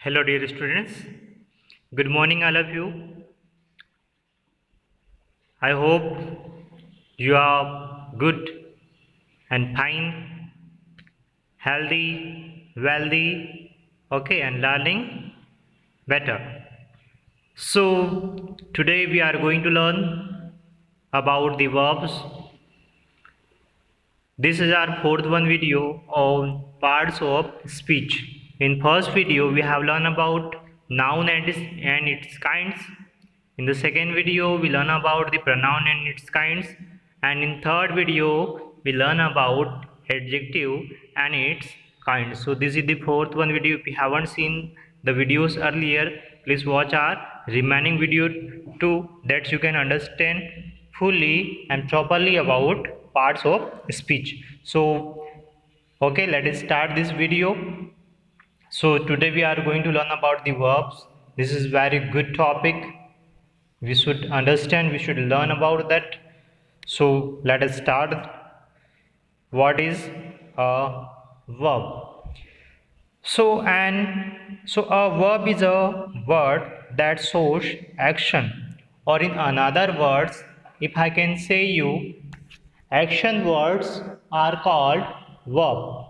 Hello, dear students. Good morning, all of you. I hope you are good and fine, healthy, wealthy, okay, and learning better. So, today we are going to learn about the verbs. This is our fourth one video on parts of speech. In first video, we have learned about noun and its kinds. In the second video, we learn about the pronoun and its kinds. And in third video, we learn about adjective and its kinds. So this is the fourth one video. If you haven't seen the videos earlier, please watch our remaining video too, that you can understand fully and properly about parts of speech. So okay, let us start this video. So today we are going to learn about the verbs. This is very good topic. We should understand, we should learn about that. So let us start. What is a verb? So a verb is a word that shows action, or in another words, if I can say you, action words are called verb.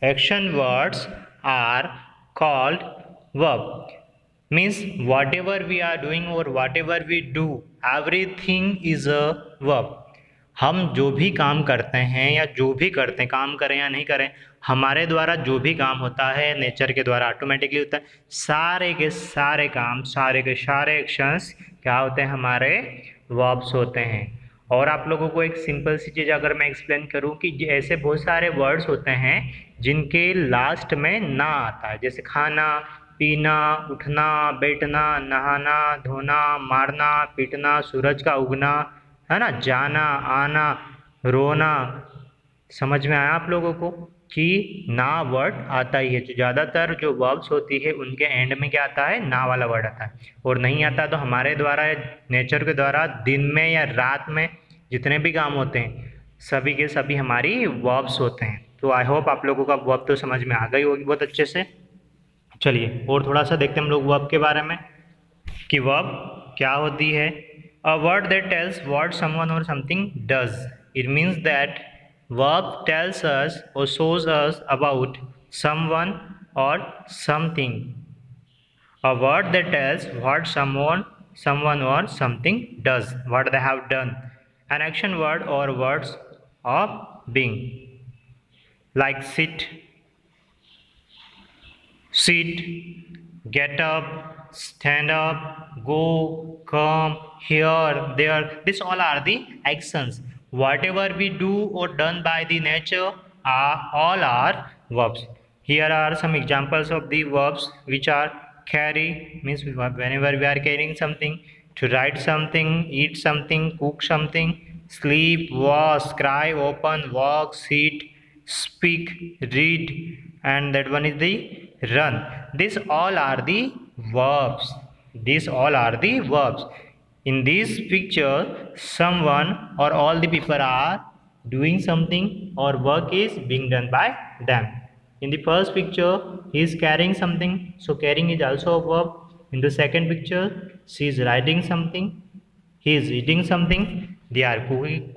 Action words are called verb. Means whatever we are doing or whatever we do, everything is a verb. हम जो भी काम करते हैं या जो भी करते हैं, काम करें या नहीं करें, हमारे द्वारा जो भी काम होता है नेचर के द्वारा ऑटोमेटिकली होता है। सारे के सारे काम, सारे के सारे एक्शंस क्या होते हैं, हमारे वर्ब्स होते हैं। और आप लोगों को एक सिंपल सी चीज़ अगर मैं एक्सप्लेन करूं कि ऐसे बहुत सारे वर्ड्स होते हैं जिनके लास्ट में ना आता है, जैसे खाना, पीना, उठना, बैठना, नहाना, धोना, मारना, पीटना, सूरज का उगना, है ना, जाना, आना, रोना। समझ में आया आप लोगों को कि ना वर्ड आता ही है। जो ज़्यादातर जो वर्ब्स होती है उनके एंड में क्या आता है, ना वाला वर्ड आता है। और नहीं आता तो हमारे द्वारा, नेचर के द्वारा दिन में या रात में जितने भी काम होते हैं सभी के सभी हमारी वर्ब्स होते हैं। तो आई होप आप लोगों का वर्ब तो समझ में आ गई होगी बहुत अच्छे से। चलिए और थोड़ा सा देखते हैं हम लोग वर्ब के बारे में कि वर्ब क्या होती है। A word that tells what someone or something does. It means that verb tells us or shows us about someone or something. A word that tells what someone or something does, what they have done. An action word or words of being, like sit, get up, stand up, go, come, here, there. These all are the actions. Whatever we do or done by the nature all are verbs. Here are some examples of the verbs which are carry, means whenever we are carrying something, to write something, eat something, cook something, sleep, wash, cry, open, walk, sit, speak, read, and that one is the run. These all are the verbs. These all are the verbs. In this picture, someone or all the people are doing something or work is being done by them. In the first picture, he is carrying something, so carrying is also a verb. In the second picture, she is writing something, he is eating something, they are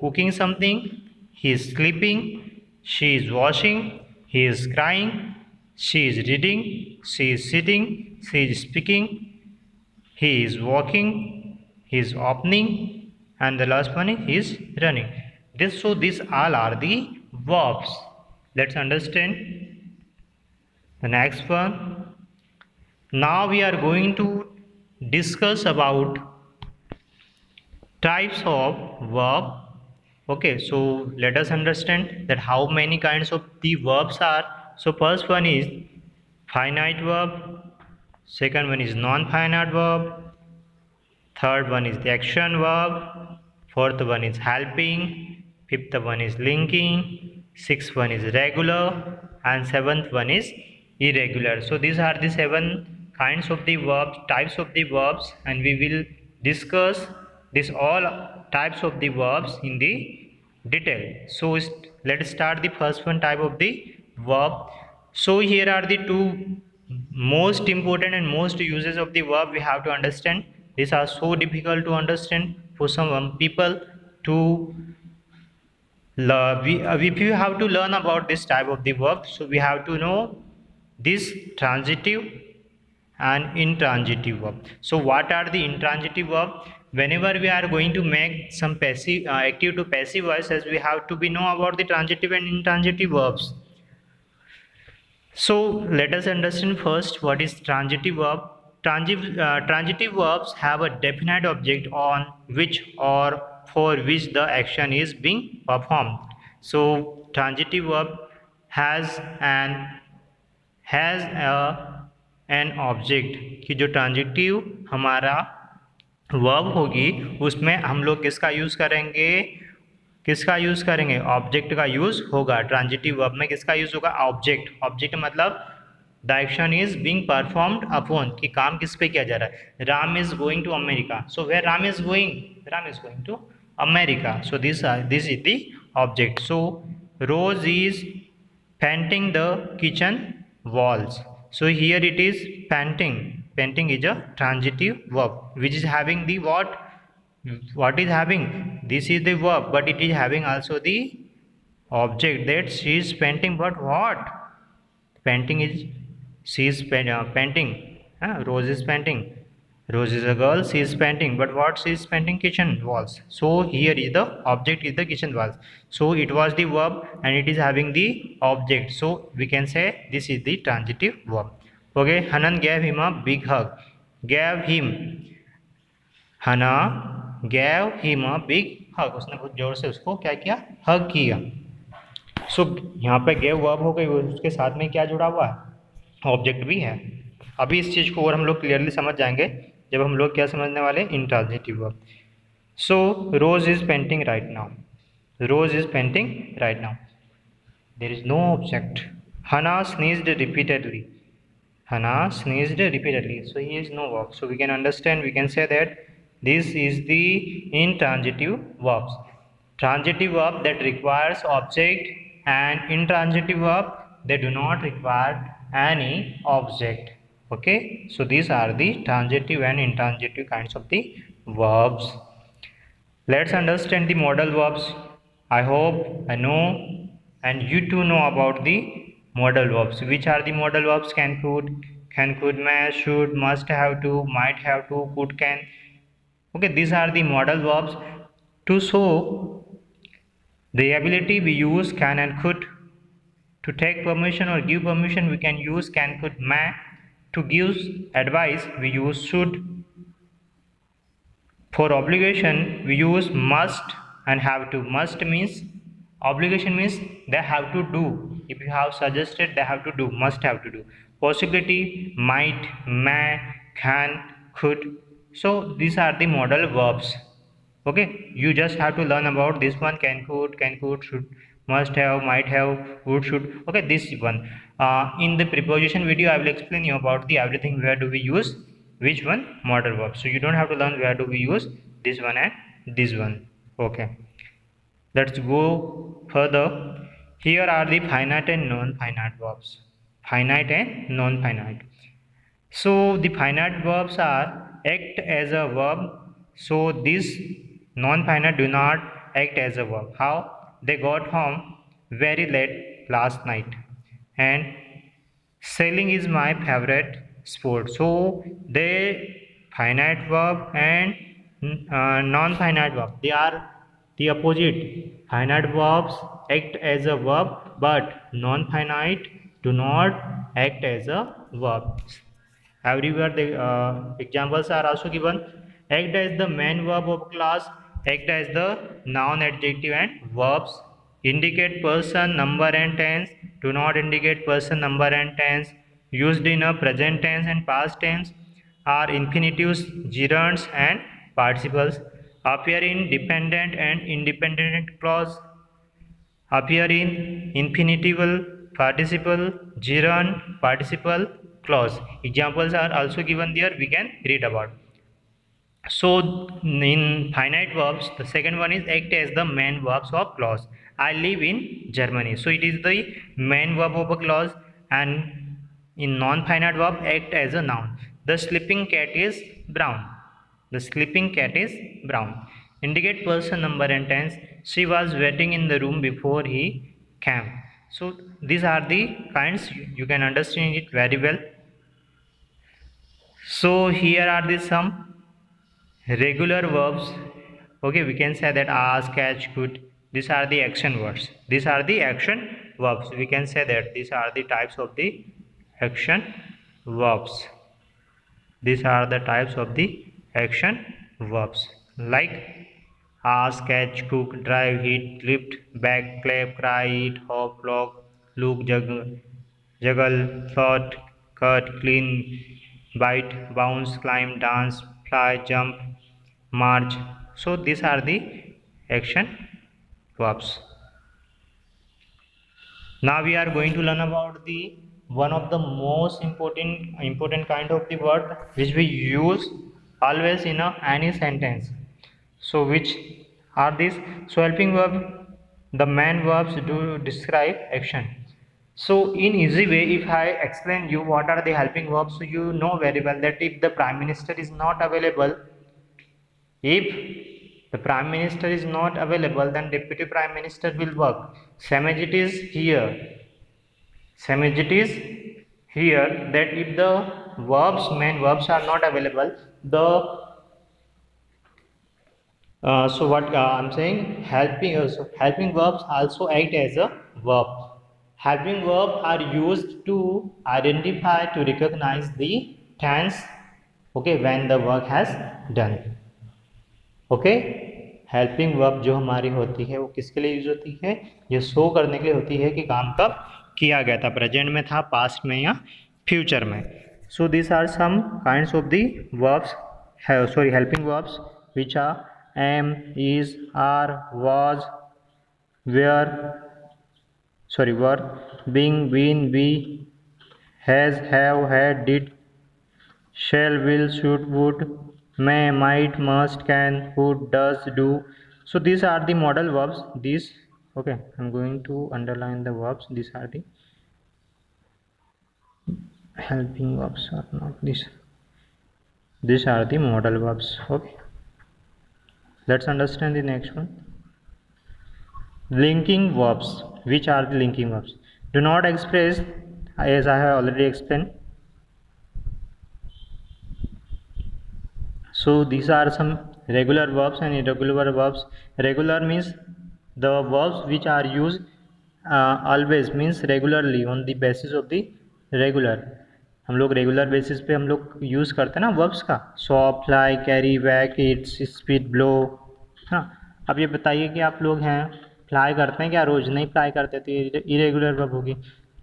cooking something, he is sleeping, she is washing, he is crying, she is reading, she is sitting, she is speaking, he is walking, he is opening, and the last one is running. So these all are the verbs. Let's understand the next one. Now we are going to discuss about types of verb. Okay, so let us understand that how many kinds of the verbs are. So first one is finite verb, second one is non-finite verb, third one is the action verb, fourth one is helping, fifth one is linking, sixth one is regular, and seventh one is irregular. So these are the 7 kinds of the verbs, types of the verbs, and we will discuss this all types of the verbs in the detail. So let's start the first one type of the verb. So here are the two most important and most uses of the verb we have to understand. These are so difficult to understand for some people to learn. If you have to learn about this type of the verb, so we have to know this transitive and intransitive verb. So what are the intransitive verb? Whenever we are going to make some passive active to passive voices, we have to be know about the transitive and intransitive verbs. So let us understand first what is transitive verb. Transitive verbs have a definite object on which or for which the action is being performed. So transitive verb has an object कि जो transitive हमारा verb होगी उसमें हम लोग किसका use करेंगे object का यूज़ होगा। ट्रांजिटिव वर्ब में किसका यूज़ होगा ऑब्जेक्ट मतलब the action is being performed upon कि काम किस पे किया जा रहा है। Ram is going to America, so where Ram is going to America, so this is the object. So Rose is painting the kitchen walls, so here it is painting is a transitive verb which is having the what is having, this is the verb but it is having also the object that she is painting. But what painting is, she is painting, Rose is painting, Rose is a girl, she is painting, but what she is painting? Kitchen walls. So here is the object is the kitchen walls, so it was the verb and it is having the object, so we can say this is the transitive verb. Okay, Hanan gave him a big hug, Hana gave him a big hug, उसने बहुत जोर से उसको क्या किया, हग किया। सो यहाँ पे गेव वर्ब हो गई, उसके साथ में क्या जुड़ा हुआ है, ऑब्जेक्ट भी है। अभी इस चीज़ को और हम लोग क्लियरली समझ जाएंगे जब हम लोग क्या समझने वाले, intransitive verb. So Rose is painting right now, Rose is painting right now, there is no object. Hannah sneezed repeatedly, Hannah sneezed repeatedly, so he is no verb, so we can understand, we can say that this is the intransitive verbs. Transitive verb that requires object and intransitive verb they do not require any object. Okay, so these are the transitive and intransitive kinds of the verbs. Let's understand the modal verbs. I hope I know and you too know about the modal verbs. Which are the modal verbs? Can, could, may, should, must have to, might have to, could, can. Okay, these are the modal verbs. To show the ability we use can and could. To take permission or give permission we can use can, could, may. To give advice we use should. For obligation we use must and have to. Must means, obligation means they have to do, if you have suggested they have to do, must have to do. Possibility might, may, can, could. So these are the modal verbs. Okay, you just have to learn about this one, can, could, should, must have, might have, would, should. Okay, this one in the preposition video I will explain you about the everything, where do we use which one modal verb, so you don't have to learn where do we use this one and this one. Okay, let's go further. Here are the finite and non-finite verbs. Finite and non-finite. So the finite verbs are act as a verb, so these non-finite do not act as a verb. How? They got home very late last night and sailing is my favorite sport. So they finite verb and non-finite verb, they are the opposite. Finite verbs act as a verb but non-finite do not act as a verb. Everywhere the examples are also given. Act as the main verb of class, act as the noun, adjective and verbs. Indicate person, number and tense, do not indicate person, number and tense. Used in a present tense and past tense are infinitives, gerunds and participles. Appear in dependent and independent clause. Appear in infinitival, participle, gerund, participle, clause. Examples are also given there, we can read about. So in finite verbs the second one is act as the main verbs of clause. I live in Germany, so it is the main verb of a clause, and in non-finite verb act as a noun. The sleeping cat is brown. The sleeping cat is brown. Indicate person, number and tense. She was waiting in the room before he came. So these are the kinds, you can understand it very well. So here are the some regular verbs. Okay, we can say that ask, catch, could. These are the action words. These are the action verbs. We can say that these are the types of the action verbs. These are the types of the action verbs like ask, catch, cook, drive, hit, lift, back, clap, cry, eat, hop, log, look, juggle, thought, cut, clean, bite, bounce, climb, dance, fly, jump, march. So these are the action verbs. Now we are going to learn about the one of the most important kind of the word which we use always in any sentence. So which are these? So helping verb, the main verbs do describe action. So in easy way, if I explain you what are the helping verbs, so you know very well that if the prime minister is not available, if the prime minister is not available, then deputy prime minister will work. Same as it is here. Same as it is here, that if the verbs, main verbs are not available, the so what I'm saying, helping verbs also act as a verb. Helping verbs are used to identify, to recognize the tense, okay, when the work has done. Okay, helping verb जो हमारी होती है वो किसके लिए use होती है? ये शो करने के लिए होती है कि काम कब किया गया था, प्रेजेंट में था, पास्ट में या फ्यूचर में. So this are some kinds of the verbs, sorry helping verbs which are am, is, are, was, were, sorry, were, being, been, be, has, have, had, did, shall, will, should, would, may, might, must, can, would, does, do. So these are the modal verbs. These, okay, I'm going to underline the verbs. These are the helping verbs, or not this. These are the modal verbs. Okay, let's understand the next one. Linking verbs. Which are the linking verbs? Do not express, as I have already explained. So these are some regular verbs and irregular verbs. Regular means the verbs which are used always, means regularly, on the basis of the regular. हम लोग regular basis पे हम लोग use करते हैं ना verbs का. Saw, fly, carry, walk, eats, speed, blow. हाँ, अब ये बताइए कि आप लोग हैं फ्लाई करते हैं क्या? रोज़ नहीं फ्लाई करते, तो ये इरेगुलर वर्ब होगी.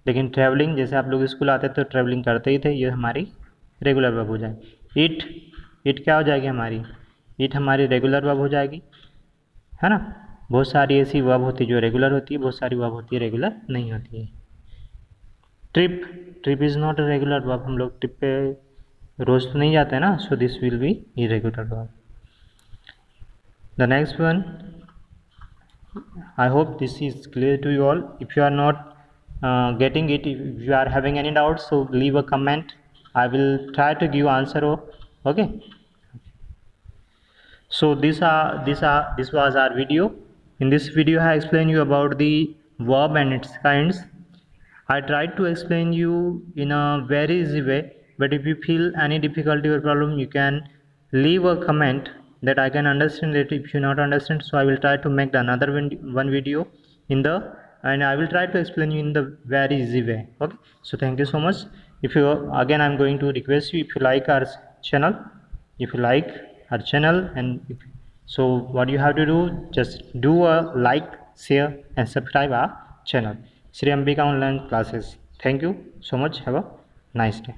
लेकिन ट्रैवलिंग, जैसे आप लोग स्कूल आते तो ट्रैवलिंग करते ही थे, ये हमारी रेगुलर वर्ब हो जाएगी. इट क्या हो जाएगी हमारी? इट हमारी रेगुलर वर्ब हो जाएगी, है ना. बहुत सारी ऐसी वर्ब होती है जो रेगुलर होती है, बहुत सारी वर्ब होती है रेगुलर नहीं होती है. Trip is not a regular verb. हम लोग ट्रिप पे रोज़ तो नहीं जाते हैं ना. So this will be irregular verb. The next one, I hope this is clear to you all. If you are not getting it, if you are having any doubts, so leave a comment. I will try to give answer. Okay, so this was our video. In this video I explained you about the verb and its kinds. I tried to explain you in a very easy way, but if you feel any difficulty or problem, you can leave a comment that I can understand it. If you not understand, so I will try to make another one video in the, and I will try to explain you in the very easy way. Okay, so thank you so much. If you, again I'm going to request you, if you like our channel, and so what you have to do, just do a like, share and subscribe our channel, Sri Ambika Online Classes. Thank you so much. Have a nice day.